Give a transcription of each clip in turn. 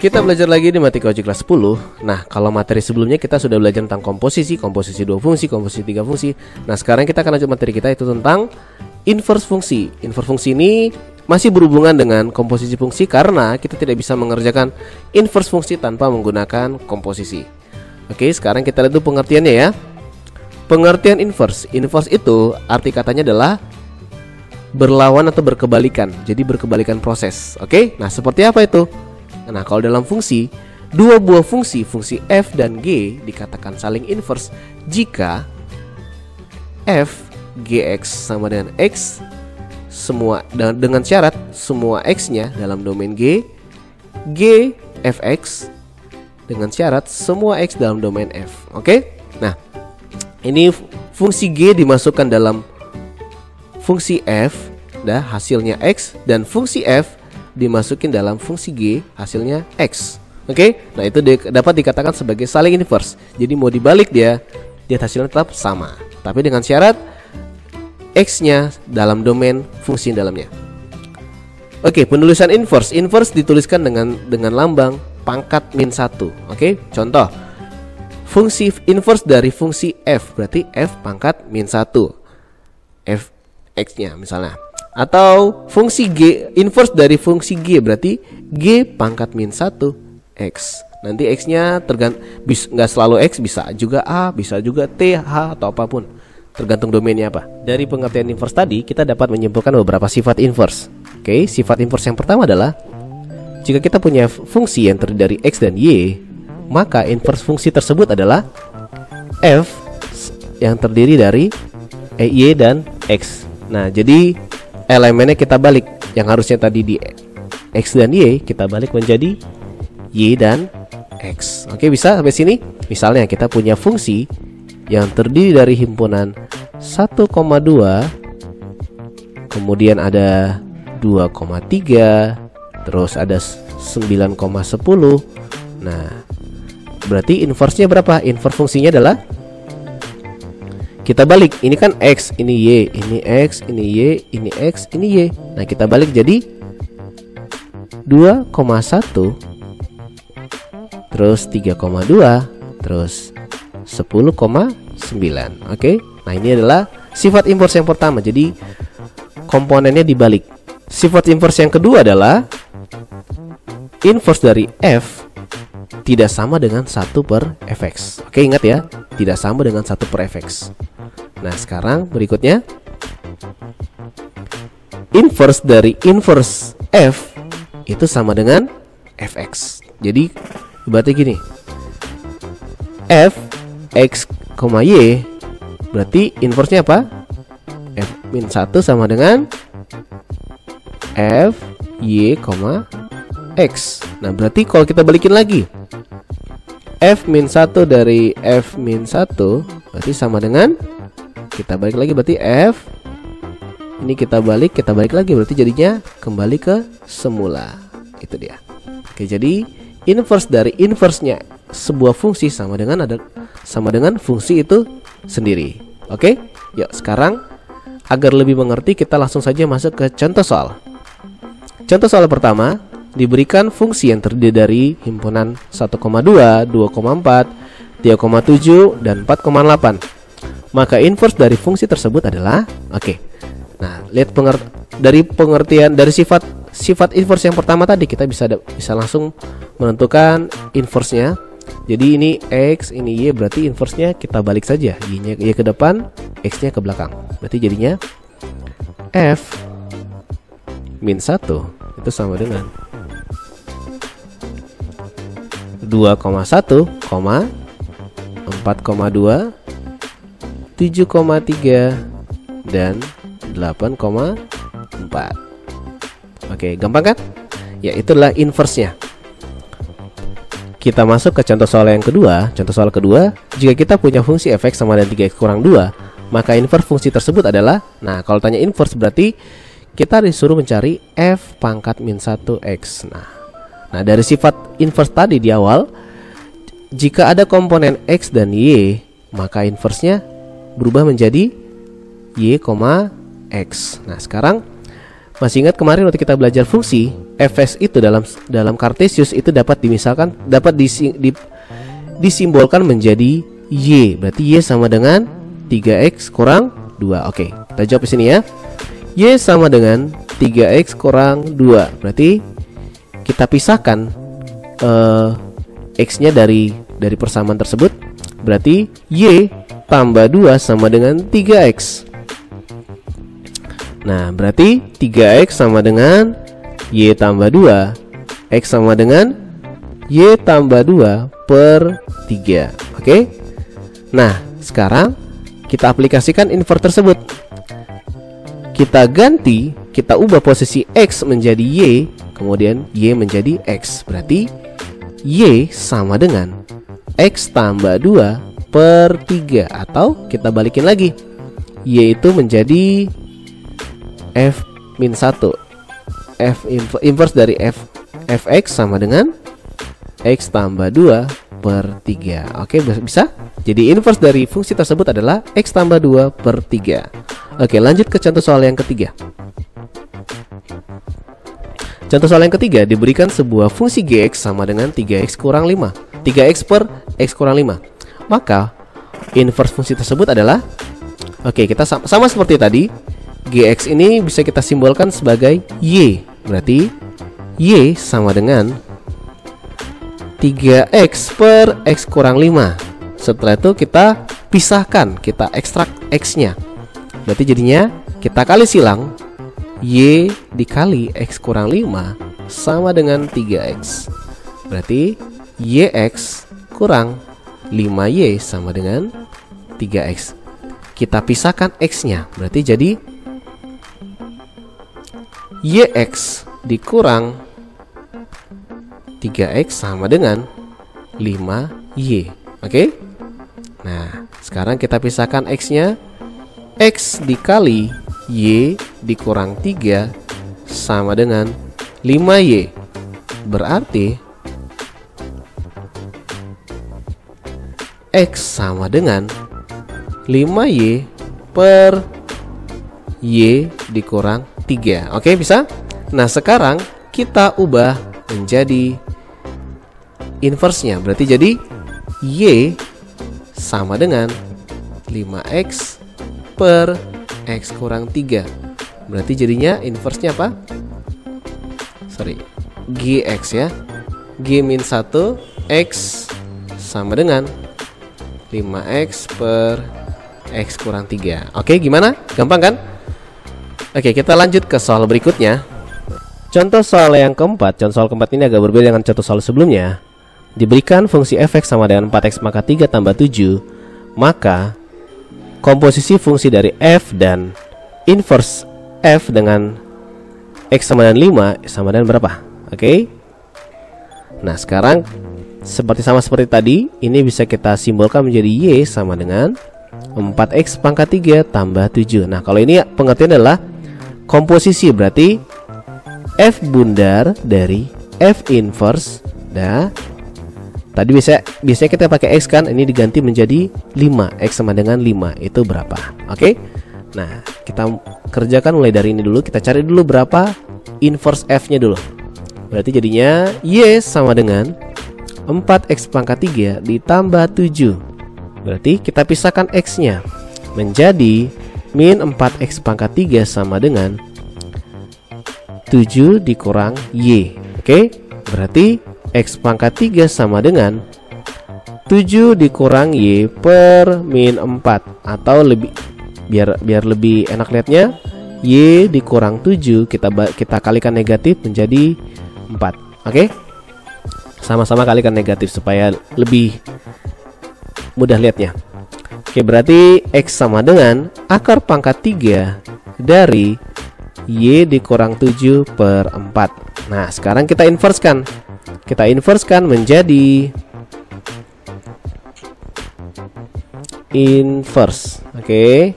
Kita belajar lagi di matematika wajib kelas 10. Nah, kalau materi sebelumnya kita sudah belajar tentang komposisi, komposisi 2 fungsi, komposisi 3 fungsi. Nah, sekarang kita akan lanjut materi kita itu tentang inverse fungsi. Inverse fungsi ini masih berhubungan dengan komposisi fungsi karena kita tidak bisa mengerjakan inverse fungsi tanpa menggunakan komposisi. Oke, sekarang kita lihat dulu pengertiannya ya. Pengertian inverse. Inverse itu arti katanya adalah berlawan atau berkebalikan. Jadi berkebalikan proses. Oke, nah seperti apa itu? Nah, kalau dalam fungsi, dua buah fungsi, fungsi f dan g dikatakan saling inverse jika f gx sama dengan x semua dengan syarat semua x-nya dalam domain g fx dengan syarat semua x dalam domain f. Oke? Nah, ini fungsi g dimasukkan dalam fungsi f, hasilnya x, dan fungsi f dimasukin dalam fungsi g, hasilnya x. Oke? Nah, itu dapat dikatakan sebagai saling inverse. Jadi mau dibalik dia hasilnya tetap sama, tapi dengan syarat x-nya dalam domain fungsi dalamnya. Oke, penulisan inverse. Inverse dituliskan dengan lambang pangkat -1. Oke? Contoh. Fungsi inverse dari fungsi f berarti f pangkat -1. F x-nya misalnya. Atau fungsi g inverse dari fungsi g berarti g pangkat -1 x. Nanti x-nya nggak selalu x, bisa juga a, bisa juga t, h, atau apapun, tergantung domainnya apa. Dari pengertian inverse tadi kita dapat menyimpulkan beberapa sifat inverse. Oke, sifat inverse yang pertama adalah jika kita punya fungsi yang terdiri dari x dan y, maka inverse fungsi tersebut adalah f yang terdiri dari y dan x. Nah, jadi elemennya kita balik. Yang harusnya tadi di x dan y, kita balik menjadi y dan x. Oke, bisa sampai sini? Misalnya kita punya fungsi yang terdiri dari himpunan 1,2, kemudian ada 2,3, terus ada 9,10. Nah, berarti inverse-nya berapa? Inverse fungsinya adalah kita balik, ini kan x, ini y, ini x, ini y, ini x, ini y. Nah, kita balik jadi 2,1, terus 3,2, terus 10,9. Oke. Nah, ini adalah sifat inverse yang pertama. Jadi komponennya dibalik. Sifat inverse yang kedua adalah inverse dari f tidak sama dengan 1/fx. Oke, ingat ya, tidak sama dengan 1/fx. Nah, sekarang berikutnya inverse dari inverse f itu sama dengan fx. Jadi berarti gini, f x, y berarti inverse-nya apa? f-1 sama dengan f y, x. Nah, berarti kalau kita balikin lagi, f-1 dari f-1 berarti sama dengan, kita balik lagi berarti f, ini kita balik lagi berarti jadinya kembali ke semula. Itu dia. Oke, jadi inverse dari inverse-nya sebuah fungsi sama dengan fungsi itu sendiri. Oke? Yuk, sekarang agar lebih mengerti kita langsung saja masuk ke contoh soal. Contoh soal pertama, diberikan fungsi yang terdiri dari himpunan 1,2, 2,4, 3,7, dan 4,8. Maka inverse dari fungsi tersebut adalah, oke. Nah, lihat dari pengertian dari sifat inverse yang pertama tadi, kita bisa langsung menentukan inverse-nya. Jadi ini x, ini y, berarti inverse-nya kita balik saja. Y-nya ke depan, x-nya ke belakang. Berarti jadinya f min 1 itu sama dengan 2,1, 4,2, 7,3, dan 8,4. Oke, gampang kan? Ya, itulah inverse-nya. Kita masuk ke contoh soal yang kedua. Contoh soal kedua, jika kita punya fungsi fx sama dengan 3x kurang 2, maka inverse fungsi tersebut adalah, nah, kalau tanya inverse berarti kita disuruh mencari f pangkat -1x. Nah, dari sifat inverse tadi di awal, jika ada komponen x dan y, maka inverse-nya berubah menjadi y, x. Nah, sekarang Masih ingat kemarin waktu kita belajar fungsi fx itu dalam Cartesius itu dapat disimbolkan menjadi y. Berarti y sama dengan 3x kurang 2. Oke, kita jawab di sini ya. Y sama dengan 3x kurang 2. Berarti kita pisahkan x-nya dari persamaan tersebut. Berarti y tambah 2 sama dengan 3x. Nah, berarti 3x sama dengan y tambah 2. X sama dengan y tambah 2 per 3. Oke. Nah, sekarang kita aplikasikan invert tersebut. Kita ganti, kita ubah posisi x menjadi y, kemudian y menjadi x. Berarti y sama dengan x tambah 2 per 3. Atau kita balikin lagi, y itu menjadi f min 1. F inverse dari fx sama dengan x tambah 2 per 3. Oke, bisa? Jadi inverse dari fungsi tersebut adalah x tambah 2 per 3. Oke, lanjut ke contoh soal yang ketiga. Contoh soal yang ketiga, diberikan sebuah fungsi gx sama dengan 3x kurang 5. 3x per x kurang 5. Maka inverse fungsi tersebut adalah, oke, kita sama seperti tadi. Gx ini bisa kita simbolkan sebagai y. Berarti y sama dengan 3x per x kurang 5. Setelah itu kita pisahkan, kita ekstrak x-nya. Berarti jadinya kita kali silang, y dikali x kurang 5 sama dengan 3x. Berarti yx kurang 5y sama dengan 3x. Kita pisahkan x-nya. Berarti jadi yx dikurang 3x sama dengan 5y. Oke? Nah, sekarang kita pisahkan x-nya. X dikali y dikurang 3 sama dengan 5y. Berarti x sama dengan 5y per y dikurang 3. Oke, bisa? Nah, sekarang kita ubah menjadi inverse-nya. Berarti jadi y sama dengan 5x per x kurang 3. Berarti jadinya inverse-nya apa? Gx ya. G min 1 x sama dengan 5x per x kurang 3. Oke, gimana? Gampang kan? Oke, kita lanjut ke soal berikutnya. Contoh soal yang keempat. Contoh soal keempat ini agak berbeda dengan contoh soal sebelumnya. Diberikan fungsi fx sama dengan 4x pangkat 3 tambah 7. Maka komposisi fungsi dari f dan inverse f dengan x sama dengan 5 sama dengan berapa? Oke. Nah, sekarang seperti tadi, ini bisa kita simbolkan menjadi y sama dengan 4x pangkat 3 tambah 7. Nah, kalau ini pengertian adalah komposisi, berarti f bundar dari f inverse. Nah, tadi biasanya kita pakai x kan, ini diganti menjadi 5. X sama dengan 5 itu berapa? Oke. Nah, kita kerjakan mulai dari ini dulu. Kita cari dulu berapa inverse f-nya dulu. Berarti jadinya y sama dengan 4x pangkat 3 ditambah 7. Berarti kita pisahkan x-nya menjadi min 4x pangkat 3 sama dengan 7 dikurang y. Oke. Berarti x pangkat 3 sama dengan 7 dikurang y per min 4. Atau lebih biar lebih enak lihatnya, y dikurang 7 kita kalikan negatif menjadi 4. Oke? Sama-sama kalikan negatif supaya lebih mudah lihatnya. Oke, berarti x sama dengan akar pangkat 3 dari y dikurang 7 per 4. Nah, sekarang kita inversekan. Kita inversekan menjadi inverse. Oke.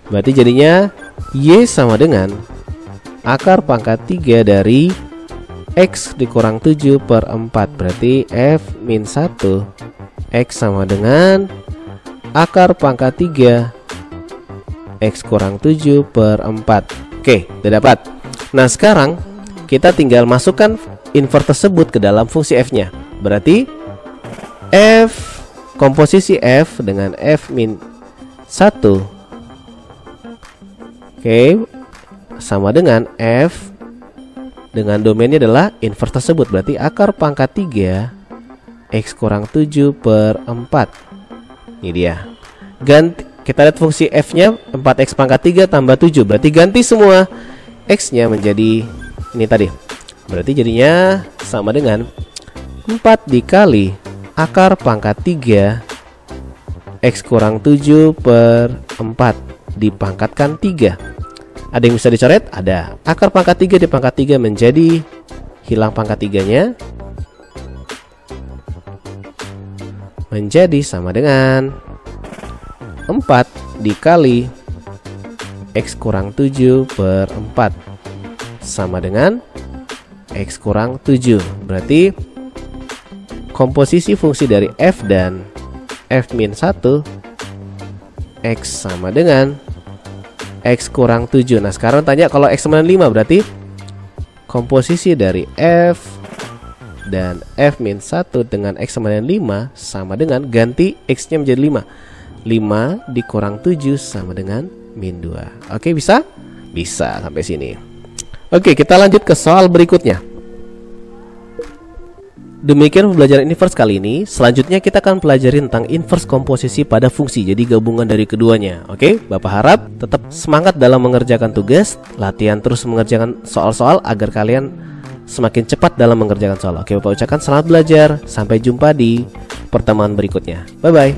Berarti jadinya y sama dengan akar pangkat 3 dari x dikurang 7 per 4. Berarti f min 1 x sama dengan akar pangkat 3 x kurang 7 per 4. Oke, udah dapat. Nah, sekarang kita tinggal masukkan invert tersebut ke dalam fungsi f-nya. Berarti f komposisi f dengan f min 1, oke, sama dengan f dengan domainnya adalah invert tersebut. Berarti akar pangkat 3 x kurang 7 per 4. Ini dia. Ganti, kita lihat fungsi f-nya 4x pangkat 3 tambah 7. Berarti ganti semua x-nya menjadi ini tadi. Berarti jadinya sama dengan 4 dikali akar pangkat 3 x kurang 7 per 4 dipangkatkan 3. Ada yang bisa dicoret? Ada. Akar pangkat 3 dipangkat 3 menjadi hilang pangkat 3-nya, menjadi sama dengan 4 dikali x kurang 7 per 4 sama dengan x kurang 7. Berarti komposisi fungsi dari f dan f min 1 x sama dengan x kurang 7. Nah, sekarang tanya kalau x sama dengan 5, berarti komposisi dari f dan f min 1 dengan x sama dengan 5 sama dengan ganti x-nya menjadi 5. 5 dikurang 7 sama dengan min 2. Oke, bisa? Bisa sampai sini. Oke, kita lanjut ke soal berikutnya. Demikian pembelajaran inverse kali ini. Selanjutnya kita akan pelajari tentang inverse komposisi pada fungsi, jadi gabungan dari keduanya. Oke, Bapak harap tetap semangat dalam mengerjakan tugas, latihan terus mengerjakan soal-soal agar kalian semakin cepat dalam mengerjakan soal. Oke, Bapak ucapkan selamat belajar. Sampai jumpa di pertemuan berikutnya. Bye-bye.